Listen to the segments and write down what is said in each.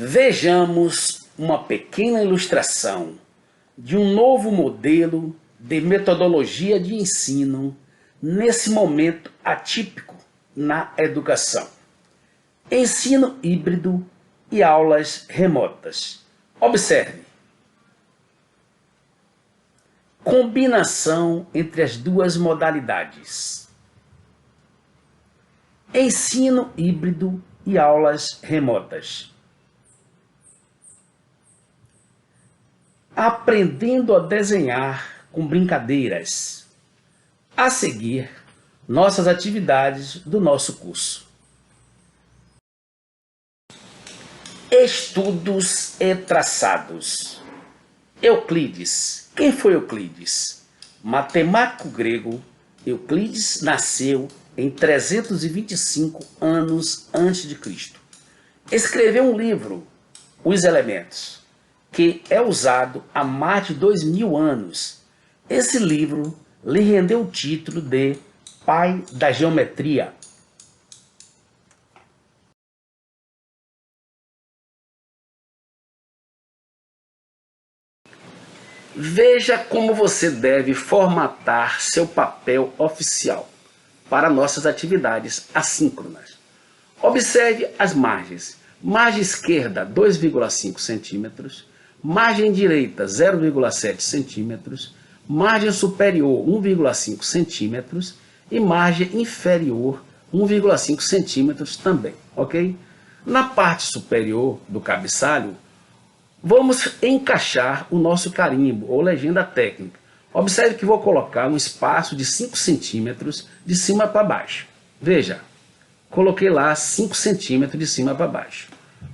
Vejamos uma pequena ilustração de um novo modelo de metodologia de ensino nesse momento atípico na educação. Ensino híbrido e aulas remotas. Observe. Combinação entre as duas modalidades. Ensino híbrido e aulas remotas. Aprendendo a desenhar com brincadeiras. A seguir, nossas atividades do nosso curso. Estudos e traçados. Euclides. Quem foi Euclides? Matemático grego, Euclides nasceu em 325 anos antes de Cristo. Escreveu um livro, Os Elementos, que é usado há mais de 2000 anos. Esse livro lhe rendeu o título de Pai da Geometria. Veja como você deve formatar seu papel oficial para nossas atividades assíncronas. Observe as margens. Margem esquerda 2,5 centímetros, margem direita 0,7 centímetros, margem superior 1,5 centímetros e margem inferior 1,5 centímetros também, ok? Na parte superior do cabeçalho, vamos encaixar o nosso carimbo ou legenda técnica. Observe que vou colocar um espaço de 5 centímetros de cima para baixo. Veja, coloquei lá 5 centímetros de cima para baixo.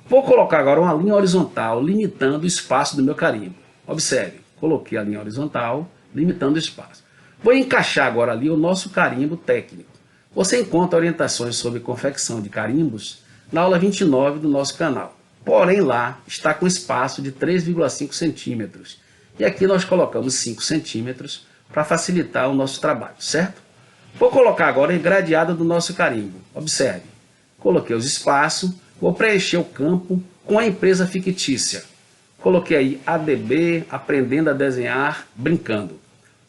Vou colocar agora uma linha horizontal, limitando o espaço do meu carimbo. Observe, coloquei a linha horizontal, limitando o espaço. Vou encaixar agora ali o nosso carimbo técnico. Você encontra orientações sobre confecção de carimbos na aula 29 do nosso canal. Porém, lá está com espaço de 3,5 centímetros. E aqui nós colocamos 5 centímetros para facilitar o nosso trabalho, certo? Vou colocar agora a gradeada do nosso carimbo. Observe, coloquei os espaços, vou preencher o campo com a empresa fictícia. Coloquei aí ADB, aprendendo a desenhar, brincando.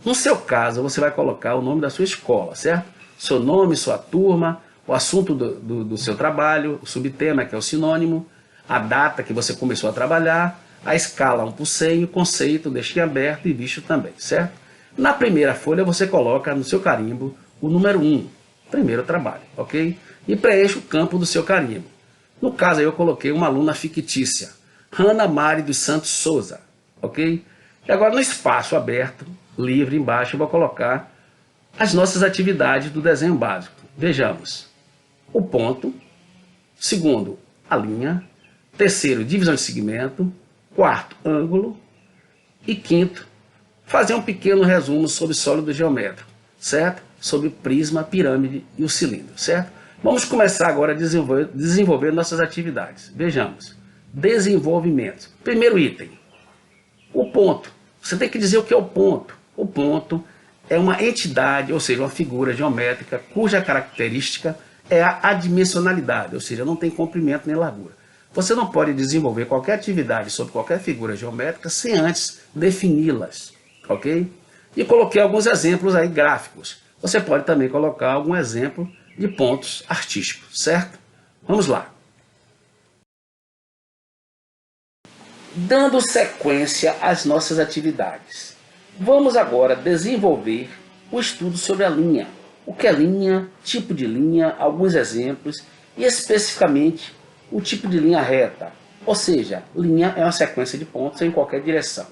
No seu caso, você vai colocar o nome da sua escola, certo? Seu nome, sua turma, o assunto do seu trabalho, o subtema, que é o sinônimo, a data que você começou a trabalhar, a escala 1 por 100, o conceito, deixei aberto e visto também, certo? Na primeira folha você coloca no seu carimbo o número 1, primeiro trabalho, ok? E preenche o campo do seu carimbo. No caso aí eu coloquei uma aluna fictícia, Ana Mari dos Santos Souza, ok? E agora no espaço aberto, livre embaixo, eu vou colocar as nossas atividades do desenho básico. Vejamos, o ponto, segundo, a linha, terceiro, divisão de segmento, quarto, ângulo e quinto, fazer um pequeno resumo sobre sólido geométrico, certo? Sobre prisma, pirâmide e o cilindro, certo? Vamos começar agora a desenvolver nossas atividades. Vejamos, desenvolvimento. Primeiro item, o ponto. Você tem que dizer o que é o ponto. O ponto é uma entidade, ou seja, uma figura geométrica cuja característica é a adimensionalidade, ou seja, não tem comprimento nem largura. Você não pode desenvolver qualquer atividade sobre qualquer figura geométrica sem antes defini-las, ok? E coloquei alguns exemplos aí gráficos. Você pode também colocar algum exemplo de pontos artísticos, certo? Vamos lá. Dando sequência às nossas atividades, vamos agora desenvolver o estudo sobre a linha. O que é linha, tipo de linha, alguns exemplos e especificamente o tipo de linha reta, ou seja, linha é uma sequência de pontos em qualquer direção.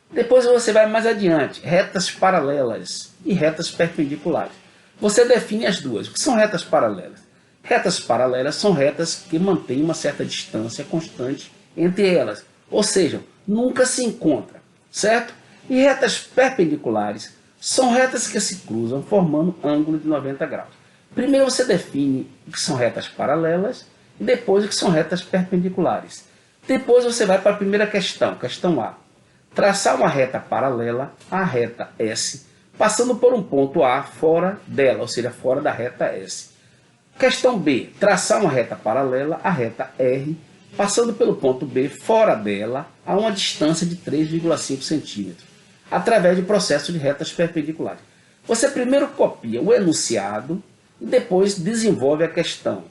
Depois você vai mais adiante, retas paralelas e retas perpendiculares. Você define as duas. O que são retas paralelas? Retas paralelas são retas que mantêm uma certa distância constante entre elas, ou seja, nunca se encontram, certo? E retas perpendiculares são retas que se cruzam formando ângulo de 90 graus. Primeiro você define o que são retas paralelas e depois o que são retas perpendiculares. Depois você vai para a primeira questão, questão A. Traçar uma reta paralela à reta S, passando por um ponto A fora dela, ou seja, fora da reta S. Questão B. Traçar uma reta paralela à reta R, passando pelo ponto B fora dela a uma distância de 3,5 centímetros, através de processo de retas perpendiculares. Você primeiro copia o enunciado e depois desenvolve a questão.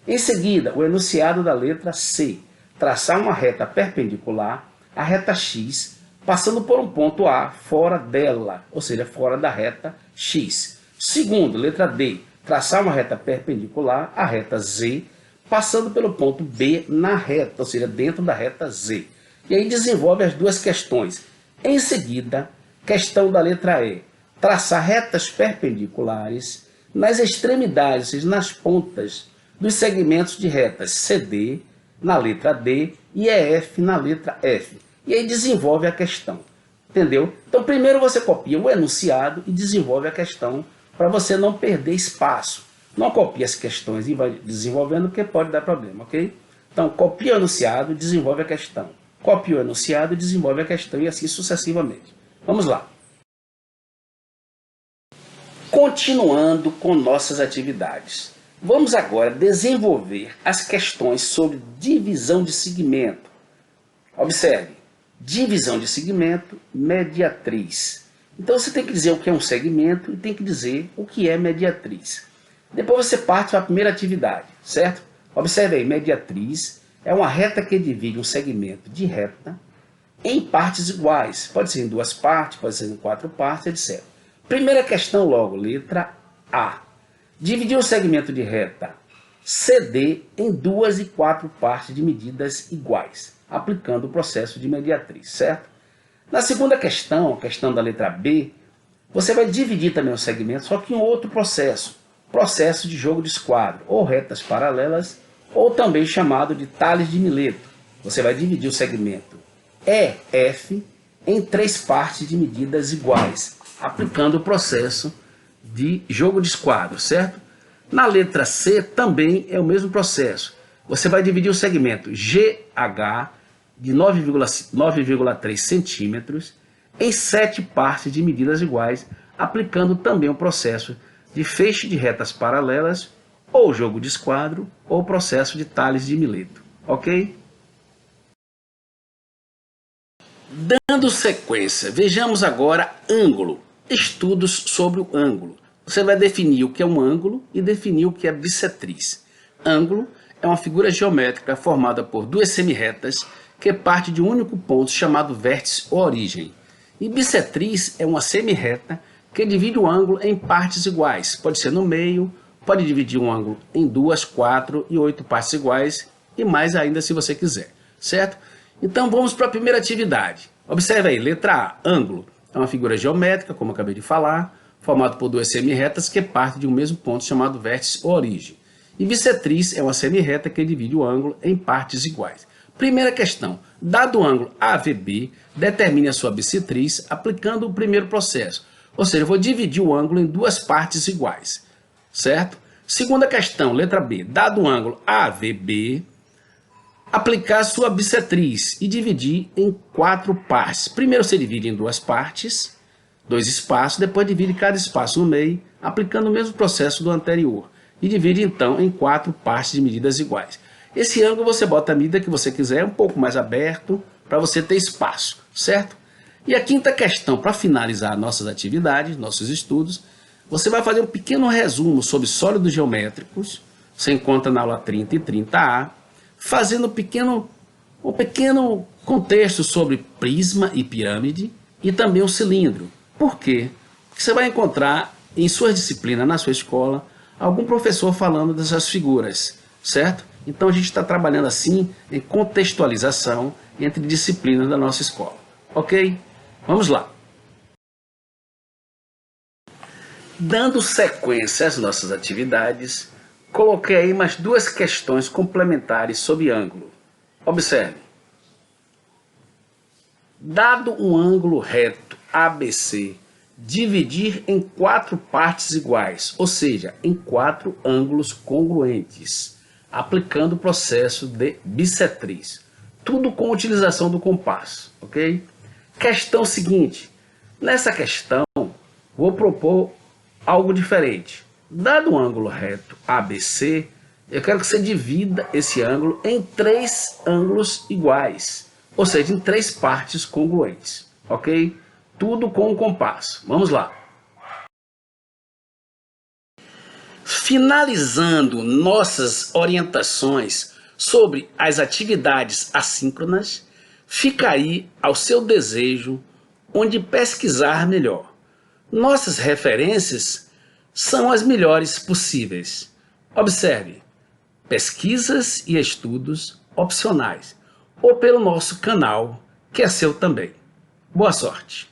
Em seguida, o enunciado da letra C, traçar uma reta perpendicular à reta X, passando por um ponto A fora dela, ou seja, fora da reta X. Segundo, letra D, traçar uma reta perpendicular à reta Z, passando pelo ponto B na reta, ou seja, dentro da reta Z. E aí desenvolve as duas questões. Em seguida, questão da letra E, traçar retas perpendiculares nas extremidades, ou seja, nas pontas dos segmentos de retas CD na letra D e EF na letra F. E aí desenvolve a questão. Entendeu? Então primeiro você copia o enunciado e desenvolve a questão para você não perder espaço. Não copia as questões e vai desenvolvendo porque pode dar problema, ok? Então copia o enunciado, desenvolve a questão. Copia o enunciado, desenvolve a questão e assim sucessivamente. Vamos lá. Continuando com nossas atividades. Vamos agora desenvolver as questões sobre divisão de segmento. Observe, divisão de segmento, mediatriz. Então você tem que dizer o que é um segmento e tem que dizer o que é mediatriz. Depois você parte para a primeira atividade, certo? Observe aí, mediatriz é uma reta que divide um segmento de reta em partes iguais. Pode ser em duas partes, pode ser em quatro partes, etc. Primeira questão logo, letra A. Dividir o segmento de reta CD em 2 e 4 partes de medidas iguais, aplicando o processo de mediatriz, certo? Na segunda questão, a questão da letra B, você vai dividir também o segmento, só que em outro processo, processo de jogo de esquadro, ou retas paralelas, ou também chamado de Tales de Mileto. Você vai dividir o segmento EF em 3 partes de medidas iguais, aplicando o processo de jogo de esquadro, certo? Na letra C também é o mesmo processo. Você vai dividir o segmento GH de 9,3 centímetros em 7 partes de medidas iguais, aplicando também o processo de feixe de retas paralelas, ou jogo de esquadro, ou processo de Tales de Mileto, ok? Dando sequência, vejamos agora ângulo. Estudos sobre o ângulo. Você vai definir o que é um ângulo e definir o que é bissetriz. Ângulo é uma figura geométrica formada por duas semirretas que parte de um único ponto chamado vértice ou origem. E bissetriz é uma semirreta que divide o ângulo em partes iguais. Pode ser no meio, pode dividir um ângulo em 2, 4 e 8 partes iguais e mais ainda se você quiser, certo? Então vamos para a primeira atividade. Observe aí, letra A, ângulo. É uma figura geométrica, como eu acabei de falar, formada por duas semirretas que partem de um mesmo ponto chamado vértice ou origem. E bissetriz é uma semirreta que divide o ângulo em partes iguais. Primeira questão, dado o ângulo AVB, determine a sua bissetriz aplicando o primeiro processo. Ou seja, eu vou dividir o ângulo em 2 partes iguais, certo? Segunda questão, letra B, dado o ângulo AVB, aplicar a sua bissetriz e dividir em 4 partes. Primeiro você divide em 2 partes, 2 espaços, depois divide cada espaço no meio, aplicando o mesmo processo do anterior. E divide então em 4 partes de medidas iguais. Esse ângulo você bota a medida que você quiser, um pouco mais aberto, para você ter espaço, certo? E a quinta questão, para finalizar nossas atividades, nossos estudos, você vai fazer um pequeno resumo sobre sólidos geométricos, você encontra na aula 30 e 30A, fazendo um pequeno contexto sobre prisma e pirâmide e também o cilindro. Por quê? Porque você vai encontrar em suas disciplinas, na sua escola, algum professor falando dessas figuras, certo? Então a gente está trabalhando assim em contextualização entre disciplinas da nossa escola, ok? Vamos lá. Dando sequência às nossas atividades, coloquei aí mais 2 questões complementares sobre ângulo. Observe. Dado um ângulo reto ABC, dividir em 4 partes iguais, ou seja, em 4 ângulos congruentes, aplicando o processo de bissetriz. Tudo com utilização do compasso, ok? Questão seguinte. Nessa questão, vou propor algo diferente. Dado um ângulo reto ABC, Eu quero que você divida esse ângulo em 3 ângulos iguais, ou seja, em 3 partes congruentes, ok? Tudo com o compasso. Vamos lá. Finalizando nossas orientações sobre as atividades assíncronas, fica aí ao seu desejo onde pesquisar melhor. Nossas referências são as melhores possíveis. Observe, pesquisas e estudos opcionais, ou pelo nosso canal, que é seu também. Boa sorte!